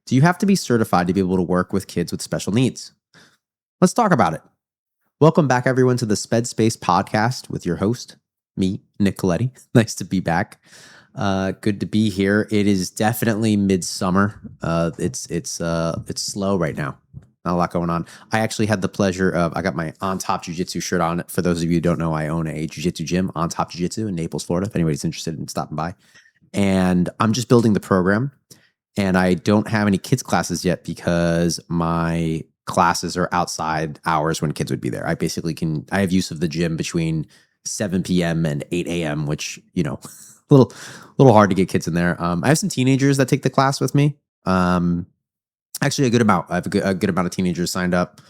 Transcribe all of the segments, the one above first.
Do you have to be certified to be able to work with kids with special needs? Let's talk about it. Welcome back, everyone, to the Sped Space podcast with your host, me, Nick Coletti. Nice to be back. Good to be here. It is definitely midsummer. It's slow right now. Not a lot going on. I actually had the pleasure of, I got my On Top Jiu-Jitsu shirt on. For those of you who don't know, I own a jiu-jitsu gym, On Top Jiu-Jitsu in Naples, Florida, if anybody's interested in stopping by. And I'm just building the program. And I don't have any kids classes yet because my classes are outside hours when kids would be there. I have use of the gym between 7 p.m. and 8 a.m., which, a little hard to get kids in there. I have some teenagers that take the class with me. Actually a good amount. I have a good amount of teenagers signed up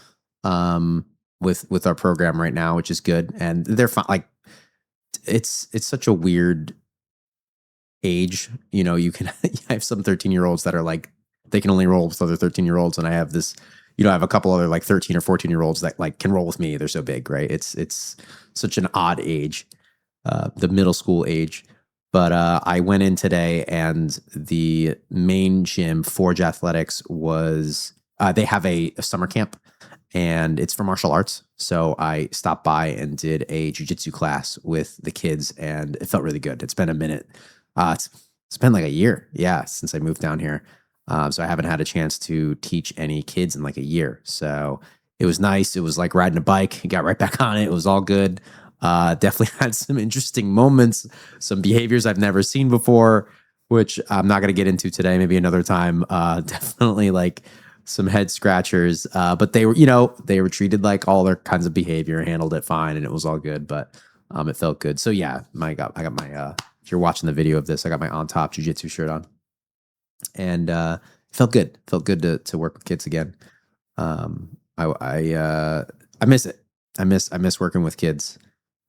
with our program right now, which is good. And they're fine. Like it's such a weird age. You can I have some 13-year-olds that are like, they can only roll with other 13-year-olds. And I have this, I have a couple other like 13 or 14-year-olds that like can roll with me. They're so big, right? It's such an odd age, the middle school age. But I went in today, and the main gym, Forge Athletics, was they have a summer camp, and it's for martial arts. So I stopped by and did a jiu-jitsu class with the kids, and it felt really good. It's been a minute. It's been like a year, since I moved down here. So I haven't had a chance to teach any kids in like a year. So it was nice. It was like riding a bike. Got right back on it. It was all good. Definitely had some interesting moments, some behaviors I've never seen before, which I'm not going to get into today, maybe another time. Definitely like some head scratchers, but they were treated like all their kinds of behavior, handled it fine, and it was all good, but it felt good. So yeah, I got my, if you're watching the video of this, I got my On Top Jiu-Jitsu shirt on, and felt good. Felt good to work with kids again. I miss it. I miss working with kids.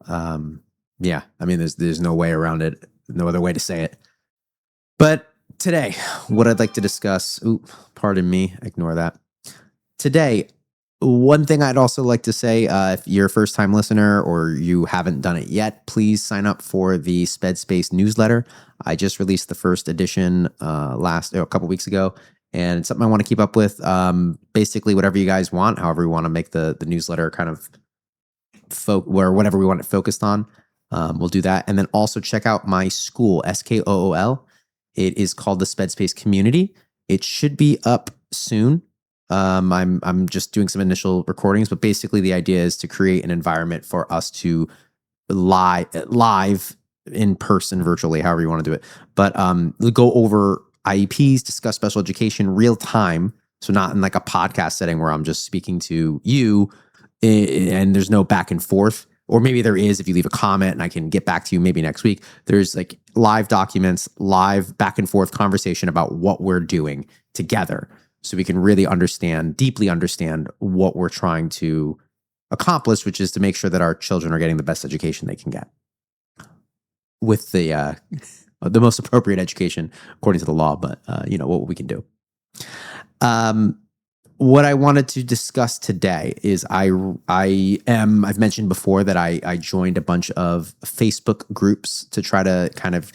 Yeah, I mean, there's no way around it. No other way to say it. But today, what I'd like to discuss, pardon me, ignore that. Today, one thing I'd also like to say, if you're a first-time listener or you haven't done it yet, please sign up for the Sped Space newsletter. I just released the first edition a couple weeks ago, and it's something I want to keep up with. Basically, whatever you guys want, however you want to make the newsletter kind of where whatever we want it focused on, we'll do that. And then also check out my school, SKOOL. It is called the Sped Space Community. It should be up soon. I'm just doing some initial recordings, but basically the idea is to create an environment for us to live in person, virtually, however you want to do it. But we'll go over IEPs, discuss special education real time. So not in like a podcast setting where I'm just speaking to you and there's no back and forth, or maybe there is if you leave a comment and I can get back to you maybe next week. There's like live documents, live back and forth conversation about what we're doing together, so we can really deeply understand what we're trying to accomplish, which is to make sure that our children are getting the best education they can get with the most appropriate education according to the law, but what we can do. What I wanted to discuss today is I've mentioned before that I joined a bunch of Facebook groups to try to kind of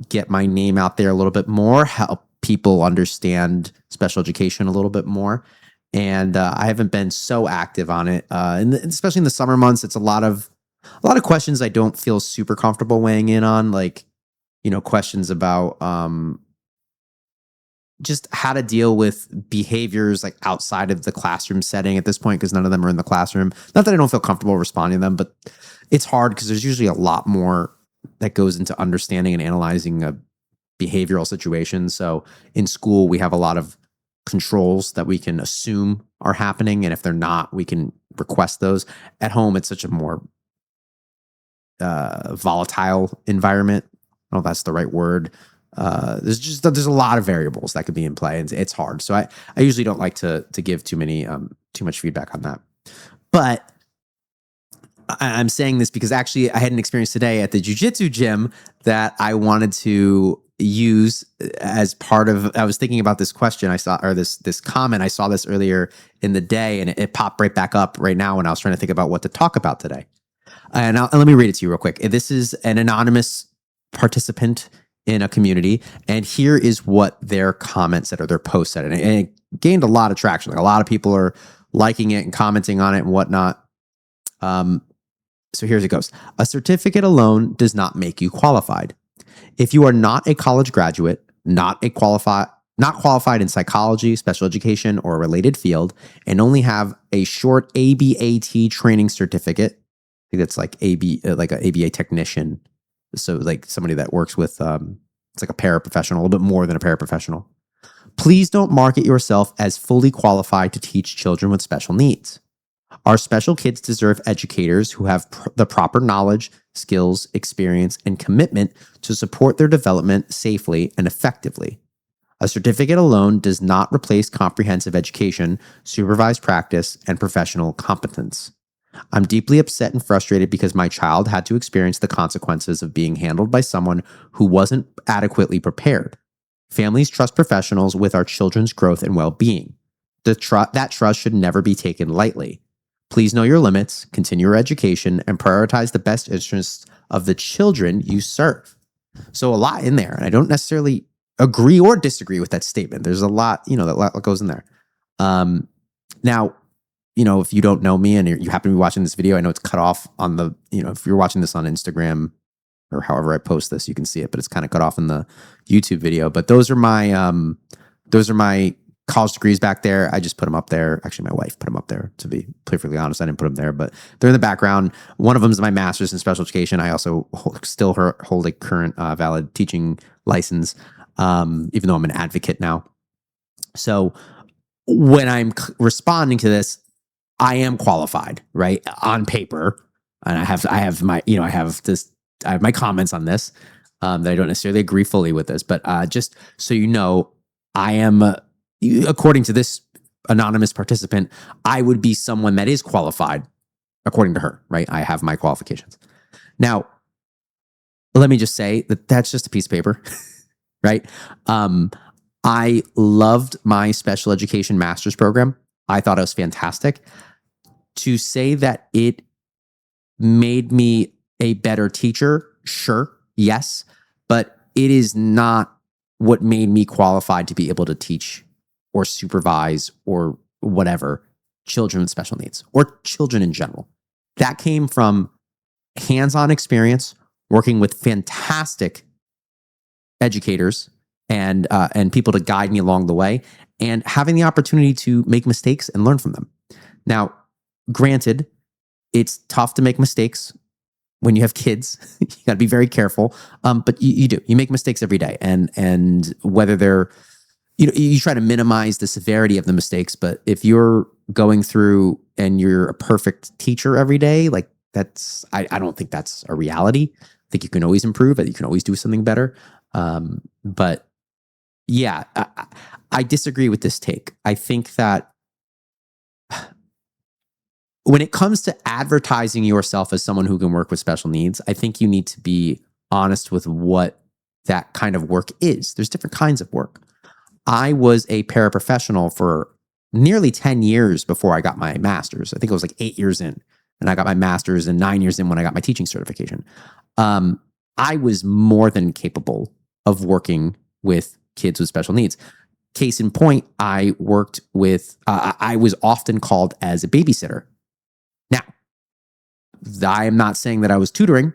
get my name out there a little bit more, help people understand special education a little bit more. And I haven't been so active on it. And especially in the summer months, it's a lot of questions I don't feel super comfortable weighing in on, like, questions about just how to deal with behaviors like outside of the classroom setting at this point, because none of them are in the classroom. Not that I don't feel comfortable responding to them, but it's hard because there's usually a lot more that goes into understanding and analyzing a behavioral situation. So in school, we have a lot of controls that we can assume are happening, and if they're not, we can request those. At home, it's such a more volatile environment. I don't know if that's the right word. There's a lot of variables that could be in play, and it's hard. So I usually don't like to give too much feedback on that. But I'm saying this because actually I had an experience today at the jiu-jitsu gym that I wanted to use as part of. I was thinking about this question I saw, or this comment. I saw this earlier in the day, and it popped right back up right now when I was trying to think about what to talk about today. And let me read it to you real quick. This is an anonymous participant in a community. And here is what their comments said, or their post said. And it gained a lot of traction. Like, a lot of people are liking it and commenting on it and whatnot. So here's it goes. A certificate alone does not make you qualified. If you are not a college graduate, not qualified in psychology, special education, or a related field, and only have a short ABAT training certificate, I think that's like like an ABA technician. So like somebody that works with, it's like a paraprofessional, a little bit more than a paraprofessional. Please don't market yourself as fully qualified to teach children with special needs. Our special kids deserve educators who have the proper knowledge, skills, experience, and commitment to support their development safely and effectively. A certificate alone does not replace comprehensive education, supervised practice, and professional competence. I'm deeply upset and frustrated because my child had to experience the consequences of being handled by someone who wasn't adequately prepared. Families trust professionals with our children's growth and well-being. That trust should never be taken lightly. Please know your limits, continue your education, and prioritize the best interests of the children you serve. So a lot in there, and I don't necessarily agree or disagree with that statement. There's a lot, that goes in there. Now, if you don't know me and you happen to be watching this video, I know it's cut off on the, if you're watching this on Instagram or however I post this, you can see it, but it's kind of cut off in the YouTube video. But those are my college degrees back there. I just put them up there. Actually, my wife put them up there, to be perfectly honest. I didn't put them there, but they're in the background. One of them is my master's in special education. I also still hold a current valid teaching license, even though I'm an advocate now. So when I'm responding to this, I am qualified, right, on paper, and I have my comments on this that I don't necessarily agree fully with this, but just so you know, I am. According to this anonymous participant, I would be someone that is qualified, according to her, right? I have my qualifications. Now, let me just say that that's just a piece of paper, right? I loved my special education master's program. I thought it was fantastic. To say that it made me a better teacher, sure, yes, but it is not what made me qualified to be able to teach or supervise or whatever children with special needs or children in general. That came from hands-on experience, working with fantastic educators and people to guide me along the way, and having the opportunity to make mistakes and learn from them. Now, granted, it's tough to make mistakes when you have kids. You got to be very careful, but you do. You make mistakes every day, and whether they're you try to minimize the severity of the mistakes, but if you're going through and you're a perfect teacher every day, like I don't think that's a reality. I think you can always improve it. You can always do something better. But yeah, I disagree with this take. I think that when it comes to advertising yourself as someone who can work with special needs, I think you need to be honest with what that kind of work is. There's different kinds of work. I was a paraprofessional for nearly 10 years before I got my master's. I think it was like 8 years in, and I got my master's, and 9 years in when I got my teaching certification. I was more than capable of working with kids with special needs. Case in point, I worked with, I was often called as a babysitter. Now, I am not saying that I was tutoring,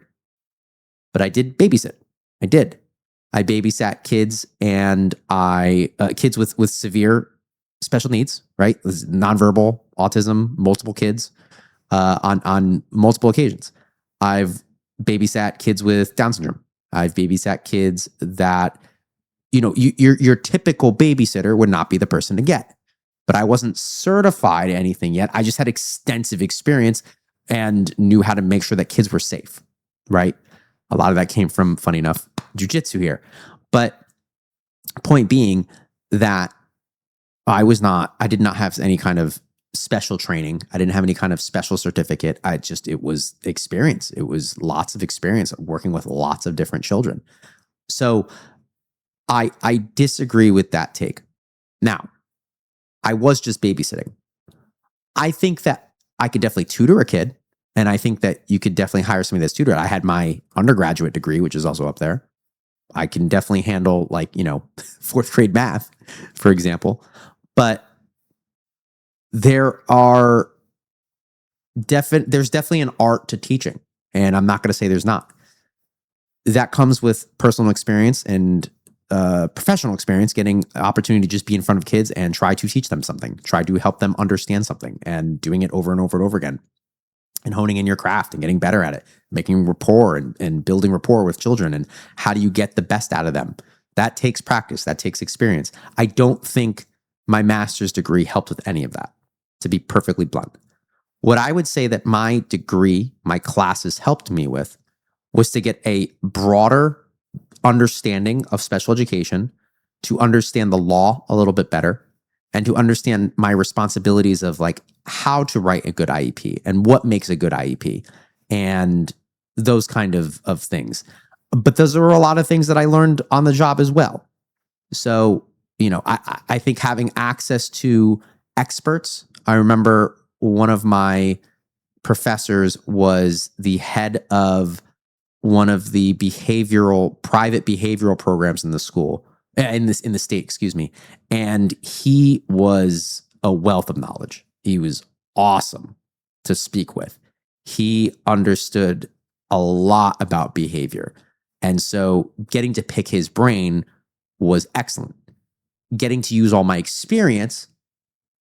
but I did babysit. I did. I babysat kids and kids with severe special needs, right? Nonverbal, autism, multiple kids on multiple occasions. I've babysat kids with Down syndrome. I've babysat kids that, your typical babysitter would not be the person to get. But I wasn't certified anything yet. I just had extensive experience and knew how to make sure that kids were safe, right? A lot of that came from, funny enough, jujitsu here. But point being that I did not have any kind of special training. I didn't have any kind of special certificate. It was experience. It was lots of experience working with lots of different children. So I disagree with that take. Now, I was just babysitting. I think that I could definitely tutor a kid. And I think that you could definitely hire somebody that's tutored. I had my undergraduate degree, which is also up there. I can definitely handle fourth grade math, for example. But there's definitely an art to teaching. And I'm not going to say there's not. That comes with personal experience and professional experience, getting an opportunity to just be in front of kids and try to teach them something, try to help them understand something, and doing it over and over and over again, and honing in your craft and getting better at it, making rapport and building rapport with children. And how do you get the best out of them? That takes practice. That takes experience. I don't think my master's degree helped with any of that, to be perfectly blunt. What I would say that my degree, my classes helped me with was to get a broader understanding of special education, to understand the law a little bit better, and to understand my responsibilities of like how to write a good IEP and what makes a good IEP and those kind of things. But those are a lot of things that I learned on the job as well. So, I think having access to experts, I remember one of my professors was the head of one of the private behavioral programs in the school, in the state, excuse me. And he was a wealth of knowledge. He was awesome to speak with. He understood a lot about behavior. And so getting to pick his brain was excellent. Getting to use all my experience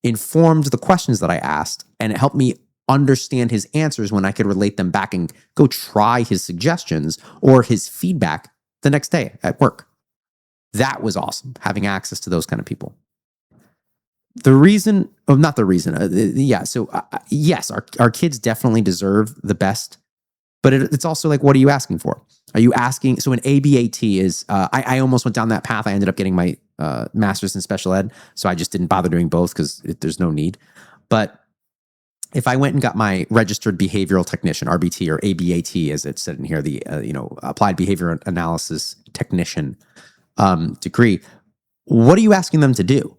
informed the questions that I asked, and it helped me understand his answers when I could relate them back and go try his suggestions or his feedback the next day at work. That was awesome, having access to those kind of people. Yes, our kids definitely deserve the best, but it's also like, what are you asking for? Are you asking? So an ABAT is, I almost went down that path. I ended up getting my master's in special ed, so I just didn't bother doing both because there's no need. But if I went and got my registered behavioral technician, RBT, or ABAT, as it's said in here, the applied behavior analysis technician degree, what are you asking them to do?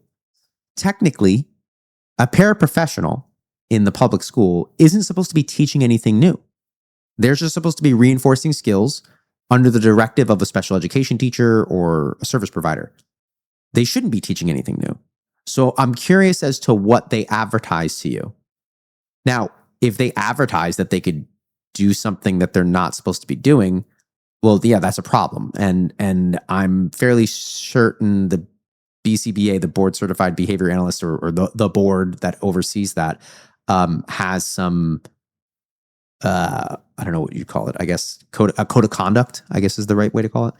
Technically, a paraprofessional in the public school isn't supposed to be teaching anything new. They're just supposed to be reinforcing skills under the directive of a special education teacher or a service provider. They shouldn't be teaching anything new. So I'm curious as to what they advertise to you. Now, if they advertise that they could do something that they're not supposed to be doing, well, yeah, that's a problem. And I'm fairly certain the BCBA, the Board Certified Behavior Analyst, or the board that oversees that, has some, I don't know what you call it. I guess a code of conduct, I guess, is the right way to call it.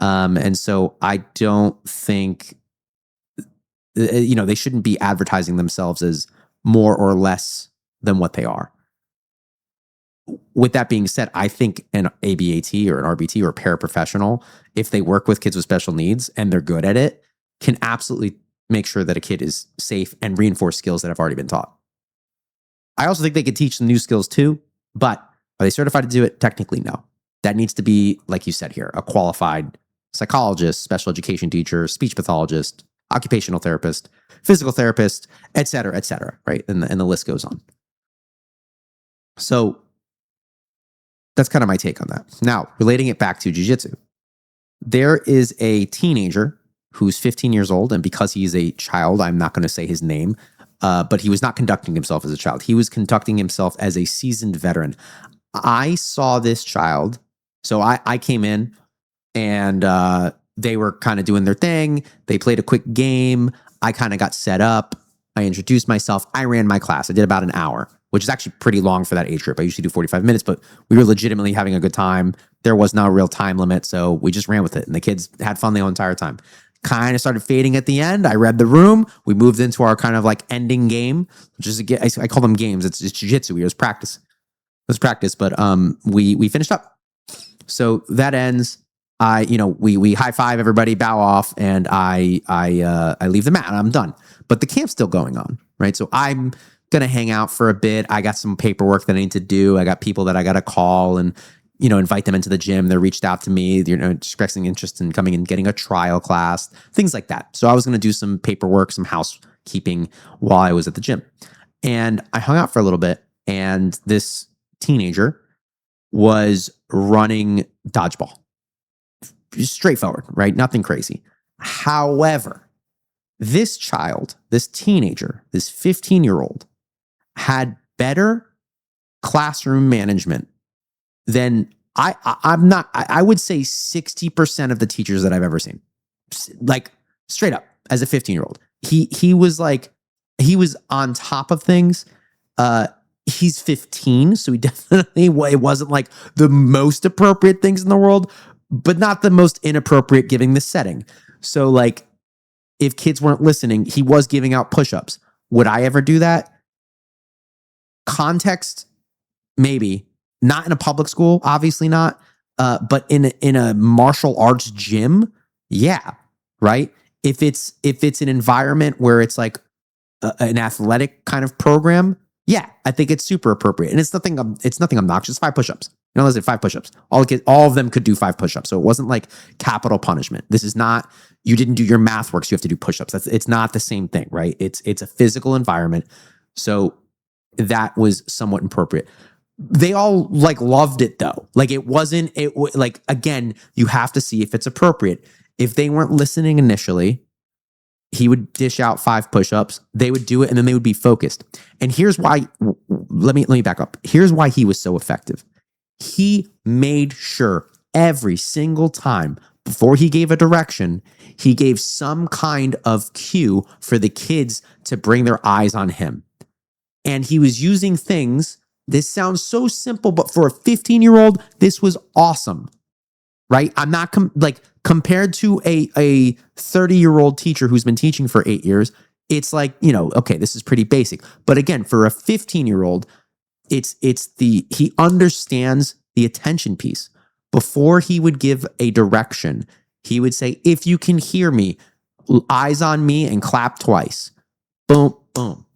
And so I don't think, they shouldn't be advertising themselves as more or less than what they are. With that being said, I think an ABAT or an RBT or a paraprofessional, if they work with kids with special needs and they're good at it, can absolutely make sure that a kid is safe and reinforce skills that have already been taught. I also think they could teach some new skills too, but are they certified to do it? Technically, no. That needs to be, like you said here, a qualified psychologist, special education teacher, speech pathologist, occupational therapist, physical therapist, et cetera, right? And the list goes on. So that's kind of my take on that. Now, relating it back to jiu-jitsu, there is a teenager who's 15 years old, and because he's a child, I'm not going to say his name, but he was not conducting himself as a child. He was conducting himself as a seasoned veteran. I saw this child. So I came in, and they were kind of doing their thing. They played a quick game. I kind of got set up. I introduced myself. I ran my class. I did about an hour, which is actually pretty long for that age group. I usually do 45 minutes, but we were legitimately having a good time. There was no real time limit, so we just ran with it. And the kids had fun the whole entire time. Kind of started fading at the end. I read the room. We moved into our kind of like ending game, which is, I call them games. It's jiu-jitsu. It was practice. But we finished up. So that ends. We high five everybody, bow off, and I leave the mat. I'm done. But the camp's still going on, right? So I'm gonna hang out for a bit. I got some paperwork that I need to do. I got people that I got to call and invite them into the gym. They reached out to me, expressing interest in coming and getting a trial class, things like that. So I was gonna do some paperwork, some housekeeping while I was at the gym, and I hung out for a little bit. And this teenager was running dodgeball. straightforward, right? Nothing crazy. However, this child, this teenager, this 15-year-old had better classroom management than I would say 60% of the teachers that I've ever seen. Like straight up as a 15-year-old. He was on top of things. He's 15, so he definitely, it wasn't like the most appropriate things in the world, but not the most inappropriate given the setting. So like if kids weren't listening, he was giving out push-ups. Would I ever do that? Context, maybe. Not in a public school, obviously not. But in a martial arts gym, yeah, right? If it's an environment where it's like an athletic kind of program, yeah, I think it's super appropriate. And it's nothing obnoxious. 5 push-ups. You know, let's say 5 push-ups. All of them could do 5 push-ups. So it wasn't like capital punishment. This is not, you didn't do your math work, so you have to do push-ups. It's not the same thing, right? It's a physical environment. So that was somewhat appropriate. They all like loved it though. Like like, again, you have to see if it's appropriate. If they weren't listening initially, he would dish out 5 push-ups. They would do it and then they would be focused. And here's why, let me back up. Here's why he was so effective. He made sure every single time before he gave a direction, he gave some kind of cue for the kids to bring their eyes on him. And he was using things, this sounds so simple, but for a 15-year-old, this was awesome, right? I'm not compared to a 30-year-old teacher who's been teaching for 8 years, it's like, okay, this is pretty basic. But again, for a 15-year-old, he understands the attention piece. Before he would give a direction, he would say, if you can hear me, eyes on me and clap twice. Boom, boom.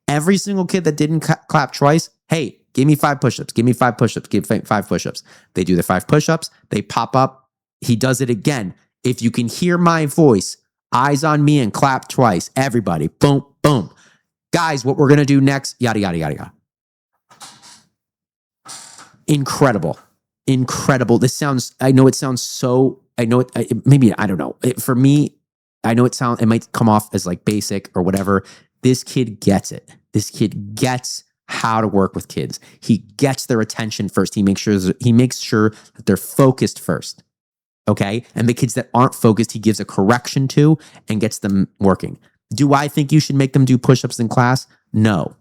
Every single kid that didn't clap twice, hey, give me 5 push-ups, give me 5 push-ups, give 5 push-ups. They do the 5 push-ups, they pop up. He does it again. If you can hear my voice, eyes on me and clap twice. Everybody, boom, boom. Guys, what we're going to do next, yada, yada, yada, yada. Incredible. I know it sounds so, maybe, I don't know. For me, I know it might come off as like basic or whatever. This kid gets it. This kid gets how to work with kids. He gets their attention first. He makes sure that they're focused first. Okay? And the kids that aren't focused, he gives a correction to and gets them working. Do I think you should make them do push-ups in class? No.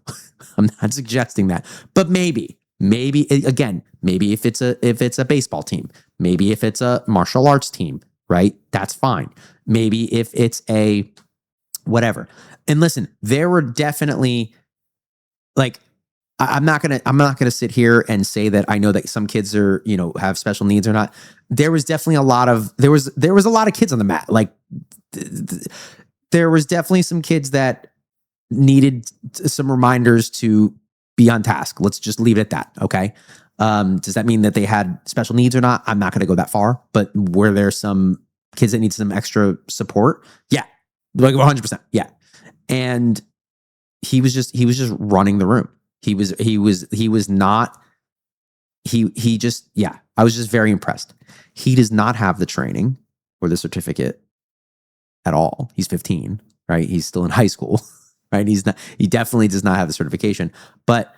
I'm not suggesting that. But maybe if it's a baseball team, maybe if it's a martial arts team, right? That's fine. Maybe if it's a whatever. And listen, there were definitely like, I'm not gonna sit here and say that I know that some kids are, have special needs or not. There was definitely a lot of kids on the mat. Like there was definitely some kids that needed some reminders to be on task. Let's just leave it at that. Okay. Does that mean that they had special needs or not? I'm not going to go that far, but were there some kids that need some extra support? Yeah. Like 100%. Yeah. And he was just running the room. I was just very impressed. He does not have the training or the certificate at all. He's 15, right? He's still in high school, right? He definitely does not have the certification, but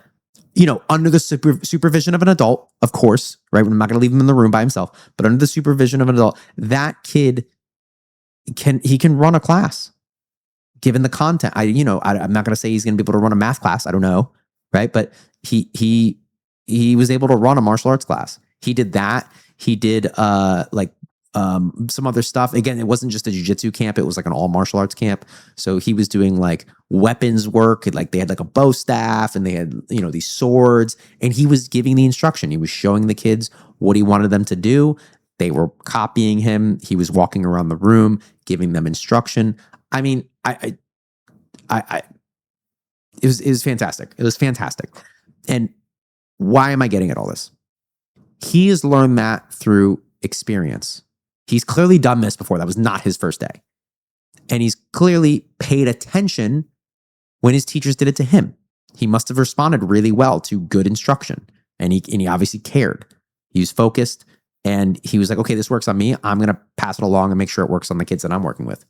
under the supervision of an adult, of course, right? I'm not going to leave him in the room by himself, but under the supervision of an adult, that kid can run a class given the content. I'm not going to say he's going to be able to run a math class. I don't know. Right. But he was able to run a martial arts class. He did that. He did some other stuff. Again, it wasn't just a jiu-jitsu camp. It was like an all martial arts camp. So he was doing like weapons work. Like they had like a bow staff and they had, these swords, and he was giving the instruction. He was showing the kids what he wanted them to do. They were copying him. He was walking around the room, giving them instruction. I mean, it was fantastic. It was fantastic. And why am I getting at all this? He has learned that through experience. He's clearly done this before. That was not his first day. And he's clearly paid attention when his teachers did it to him. He must have responded really well to good instruction. And he obviously cared. He was focused. And he was like, okay, this works on me. I'm going to pass it along and make sure it works on the kids that I'm working with.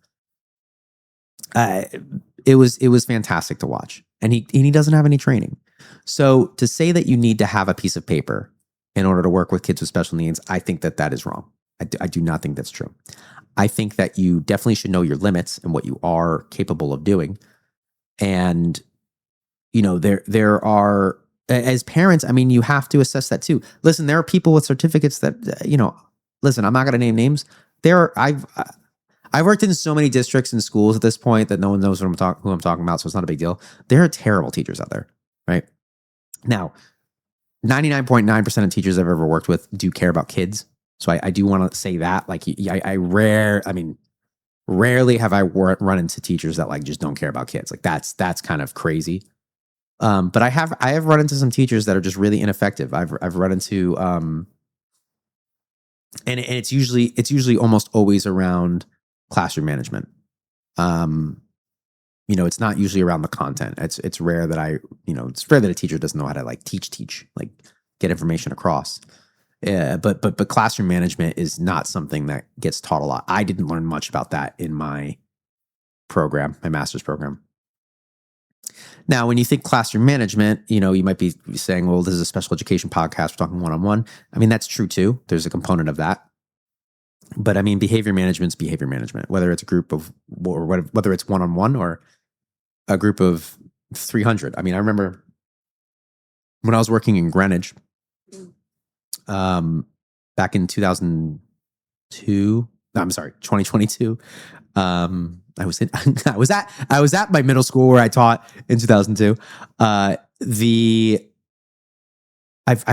It was fantastic to watch. And he doesn't have any training. So to say that you need to have a piece of paper in order to work with kids with special needs, I think that is wrong. I do not think that's true. I think that you definitely should know your limits and what you are capable of doing. And, there are, as parents, I mean, you have to assess that too. Listen, there are people with certificates that, listen, I'm not going to name names. I've worked in so many districts and schools at this point that no one knows who I'm talking about, so it's not a big deal. There are terrible teachers out there, right? Now, 99.9% of teachers I've ever worked with do care about kids. So I do want to say that. Like, rarely have I run into teachers that like just don't care about kids. Like that's kind of crazy. But I have run into some teachers that are just really ineffective. I've run into and it's usually almost always around classroom management. It's not usually around the content. It's rare that it's rare that a teacher doesn't know how to like teach, like get information across. Yeah, but classroom management is not something that gets taught a lot. I didn't learn much about that in my program, my master's program. Now, when you think classroom management, you might be saying, well, this is a special education podcast. We're talking one-on-one. I mean, that's true too. There's a component of that. But I mean, behavior management is behavior management, whether it's a group of, or whether it's one-on-one or a group of 300. I mean, I remember when I was working in Greenwich, back in 2022. I was at my middle school where I taught in 2002. I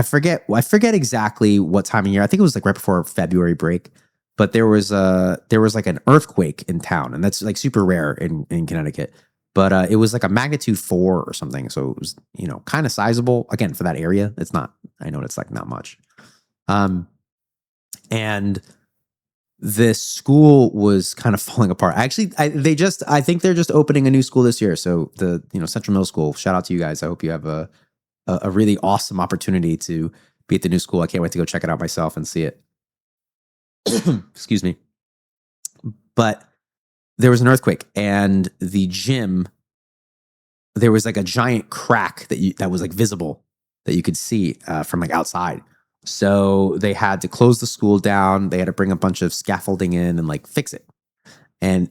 forget exactly what time of year. I think it was like right before February break, but there was like an earthquake in town, and that's like super rare in Connecticut. But it was like a magnitude 4 or something, so it was kind of sizable again for that area. It's not. I know it's like not much. And this school was kind of falling apart. Actually, I think they're just opening a new school this year. So the Central Middle School. Shout out to you guys. I hope you have a really awesome opportunity to be at the new school. I can't wait to go check it out myself and see it. Excuse me. But there was an earthquake, and the gym, there was like a giant crack that was like visible that you could see from like outside. So they had to close the school down. They had to bring a bunch of scaffolding in and like fix it. And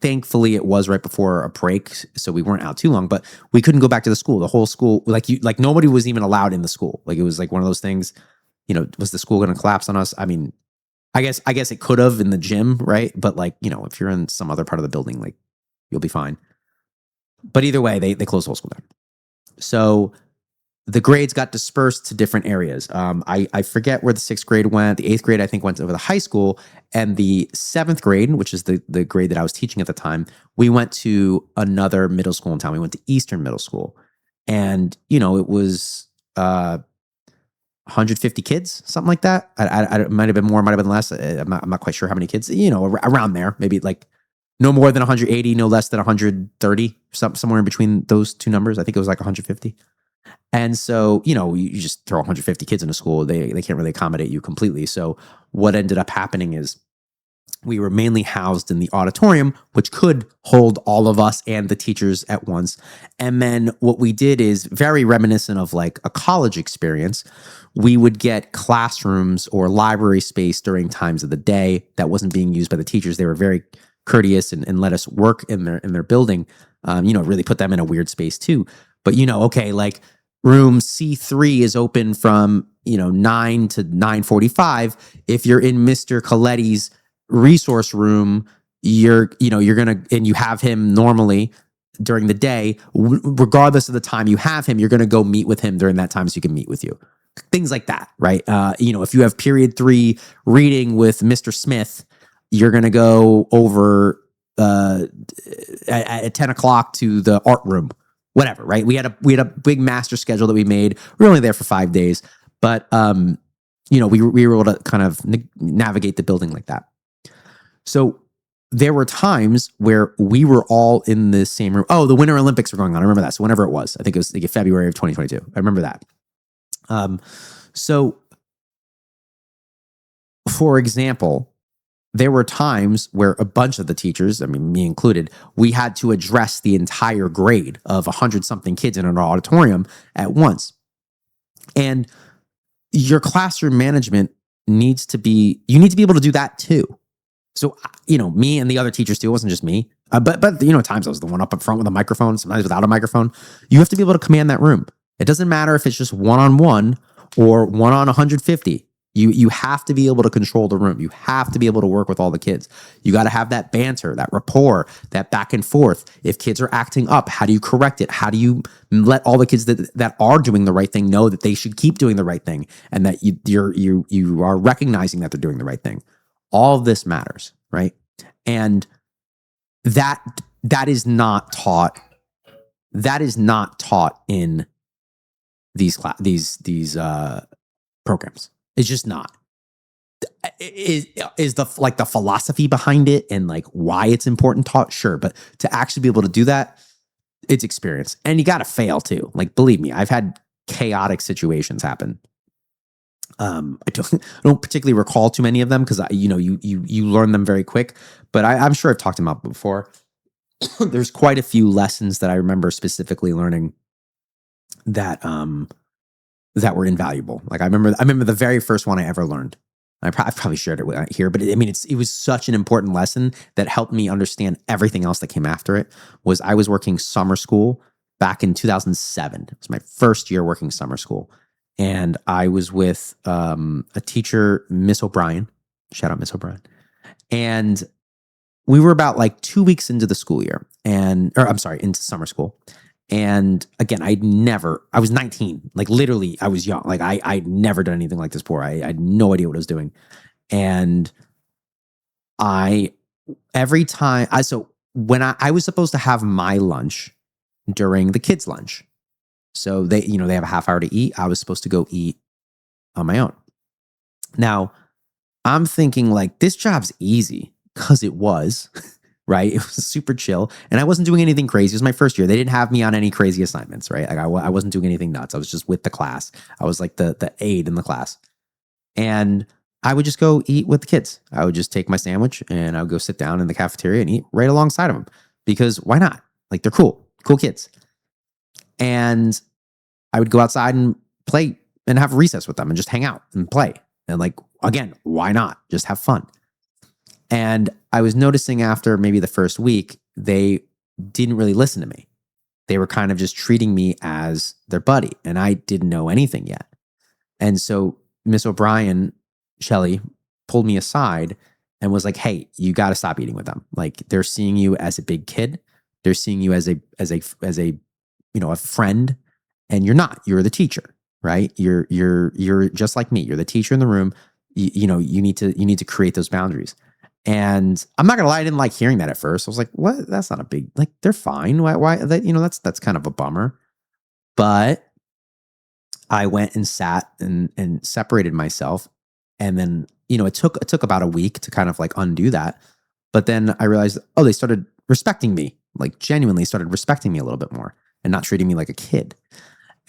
thankfully it was right before a break, so we weren't out too long. But we couldn't go back to the school. The whole school, like nobody was even allowed in the school. Like it was like one of those things. Was the school going to collapse on us? I mean, I guess it could have in the gym, right? But like if you're in some other part of the building, like you'll be fine. But either way, they closed the whole school down. So the grades got dispersed to different areas. I forget where the 6th grade went. The 8th grade, I think, went over the high school. And the 7th grade, which is the grade that I was teaching at the time, we went to another middle school in town. We went to Eastern Middle School. And, it was 150 kids, something like that. It might have been more, might have been less. I'm not quite sure how many kids, around there. Maybe like no more than 180, no less than 130, somewhere in between those two numbers. I think it was like 150. And so, you just throw 150 kids in a school, they can't really accommodate you completely. So what ended up happening is we were mainly housed in the auditorium, which could hold all of us and the teachers at once. And then what we did is very reminiscent of like a college experience. We would get classrooms or library space during times of the day that wasn't being used by the teachers. They were very courteous and let us work in their building. Really put them in a weird space too. But okay, like room C3 is open from 9 to 9:45. If you're in Mr. Coletti's resource room, you're gonna, and you have him normally during the day, regardless of the time you have him, you're gonna go meet with him during that time so he can meet with you. Things like that, right? If you have period 3 reading with Mr. Smith, you're gonna go over at 10 o'clock to the art room. Whatever, right? We had a big master schedule that we made. We were only there for 5 days, but we were able to kind of navigate the building like that. So there were times where we were all in the same room. Oh, the Winter Olympics were going on. I remember that. So whenever it was, I think it was like February of 2022. I remember that. So For example, there were times where a bunch of the teachers, I mean, me included, we had to address the entire grade of 100 something kids in an auditorium at once. And your classroom management you need to be able to do that too. So, me and the other teachers too, it wasn't just me. But at times I was the one up front with a microphone, sometimes without a microphone. You have to be able to command that room. It doesn't matter if it's just one-on-one or one on 150. You have to be able to control the room. You have to be able to work with all the kids. You got to have that banter, that rapport, that back and forth. If kids are acting up, how do you correct it? How do you let all the kids that are doing the right thing know that they should keep doing the right thing, and that you are recognizing that they're doing the right thing? All of this matters, right? And that is not taught. That is not taught in these programs. It's just not. Is the philosophy behind it and like why it's important taught? Sure, but to actually be able to do that, it's experience, and you got to fail too. Like, believe me, I've had chaotic situations happen. I don't particularly recall too many of them because you learn them very quick. But I'm sure I've talked them up before. There's quite a few lessons that I remember specifically learning that were invaluable. Like I remember the very first one I ever learned. I've probably shared it here, but it was such an important lesson that helped me understand everything else that came after it. I was working summer school back in 2007. It was my first year working summer school. And I was with a teacher, Miss O'Brien. Shout out Miss O'Brien. And we were about like 2 weeks into the school year, into summer school. And again, I was 19, like literally I was young. Like I'd never done anything like this before. I had no idea what I was doing. And when I was supposed to have my lunch during the kids' lunch. So they have a half hour to eat. I was supposed to go eat on my own. Now I'm thinking like this job's easy because it was. Right? It was super chill. And I wasn't doing anything crazy. It was my first year. They didn't have me on any crazy assignments, right? Like I wasn't doing anything nuts. I was just with the class. I was like the aide in the class. And I would just go eat with the kids. I would just take my sandwich and I would go sit down in the cafeteria and eat right alongside of them. Because why not? Like they're cool kids. And I would go outside and play and have recess with them and just hang out and play. And like, again, why not? Just have fun. And I was noticing after maybe the first week, they didn't really listen to me. They were kind of just treating me as their buddy, and I didn't know anything yet. And so Miss O'Brien, Shelley, pulled me aside and was like, "Hey, you got to stop eating with them. Like they're seeing you as a big kid. They're seeing you as a friend, and you're not. You're the teacher, right? You're just like me. You're the teacher in the room. You need to create those boundaries." And I'm not gonna lie, I didn't like hearing that at first. I was like, "What? That's not a big like. They're fine. Why? That's kind of a bummer." But I went and sat and separated myself, and then it took about a week to kind of like undo that. But then I realized, they started respecting me, like genuinely started respecting me a little bit more, and not treating me like a kid.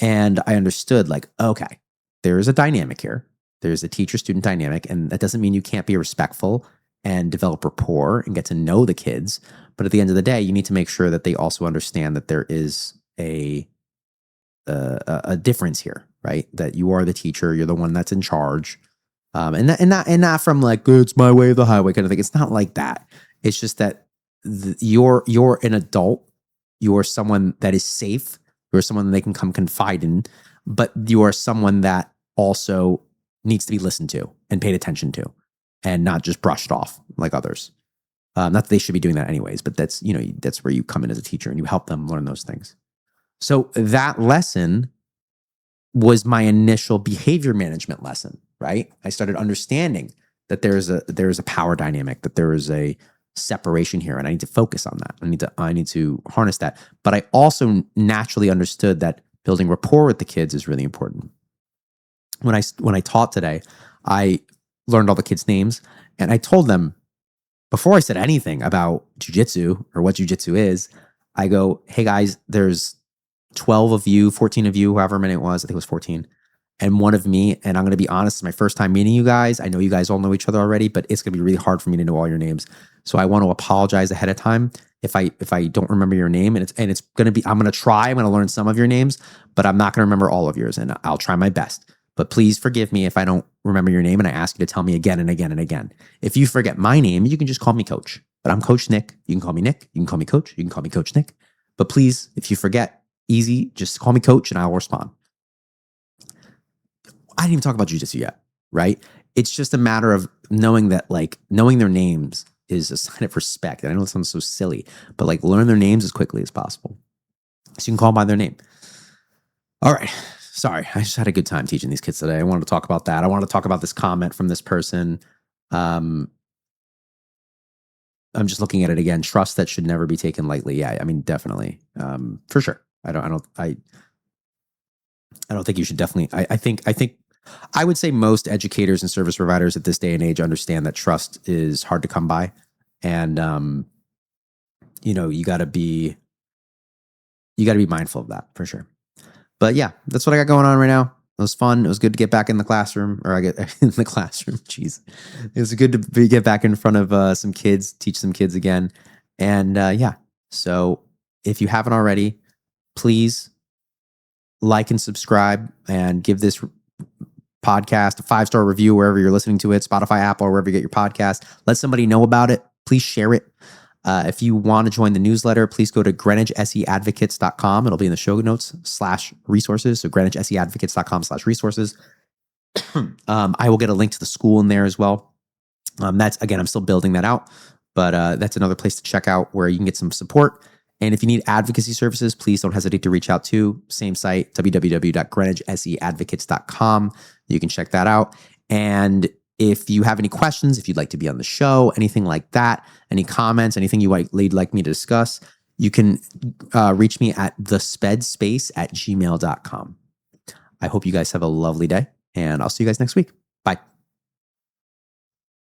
And I understood, like, okay, there is a dynamic here. There's a teacher-student dynamic, and that doesn't mean you can't be respectful and develop rapport and get to know the kids. But at the end of the day, you need to make sure that they also understand that there is a difference here, right? That you are the teacher, you're the one that's in charge, and not from like it's my way or the highway kind of thing. It's not like that. It's just that you're an adult, you're someone that is safe, you're someone that they can come confide in, but you are someone that also needs to be listened to and paid attention to, and not just brushed off like others. Not that they should be doing that anyways, but that's where you come in as a teacher and you help them learn those things. So that lesson was my initial behavior management lesson, right? I started understanding that there is a power dynamic, that there is a separation here, and I need to focus on that. I need to harness that. But I also naturally understood that building rapport with the kids is really important. When I taught today, I learned all the kids' names, and I told them before I said anything about jujitsu or what jujitsu is, I go, "Hey guys, there's 12 of you, 14 of you, however many it was, I think it was 14. and one of me. And I'm going to be honest, it's my first time meeting you guys. I know you guys all know each other already, but it's going to be really hard for me to know all your names. So I want to apologize ahead of time if I don't remember your name. And it's going to be, I'm going to learn some of your names, but I'm not going to remember all of yours, and I'll try my best. But please forgive me if I don't remember your name and I ask you to tell me again and again and again. If you forget my name, you can just call me Coach. But I'm Coach Nick. You can call me Nick. You can call me Coach. You can call me Coach Nick. But please, if you forget, easy, just call me Coach and I'll respond. I didn't even talk about jiu-jitsu yet, right? It's just a matter of knowing that, like, knowing their names is a sign of respect. And I know it sounds so silly, but like, learn their names as quickly as possible, so you can call them by their name. All right. Sorry, I just had a good time teaching these kids today. I wanted to talk about that. I wanted to talk about this comment from this person. I'm just looking at it again. Trust that should never be taken lightly. Yeah, I mean, definitely, for sure. I don't think you should definitely. I think I would say most educators and service providers at this day and age understand that trust is hard to come by, and you got to be mindful of that for sure. But yeah, that's what I got going on right now. It was fun. It was good to get back in the classroom, or I get in the classroom. Jeez, it was good to get back in front of some kids, teach some kids again, and yeah. So if you haven't already, please like and subscribe, and give this podcast a 5-star review wherever you're listening to it, Spotify, Apple, or wherever you get your podcast. Let somebody know about it. Please share it. If you want to join the newsletter, please go to GreenwichSEadvocates.com. It'll be in the show notes /resources. So GreenwichSEadvocates.com/resources. I will get a link to the school in there as well. That's, again, I'm still building that out, but that's another place to check out where you can get some support. And if you need advocacy services, please don't hesitate to reach out to same site, www.GreenwichSEadvocates.com. You can check that out. And if you have any questions, if you'd like to be on the show, anything like that, any comments, anything you'd like me to discuss, you can reach me at thespedspace@gmail.com. I hope you guys have a lovely day, and I'll see you guys next week. Bye.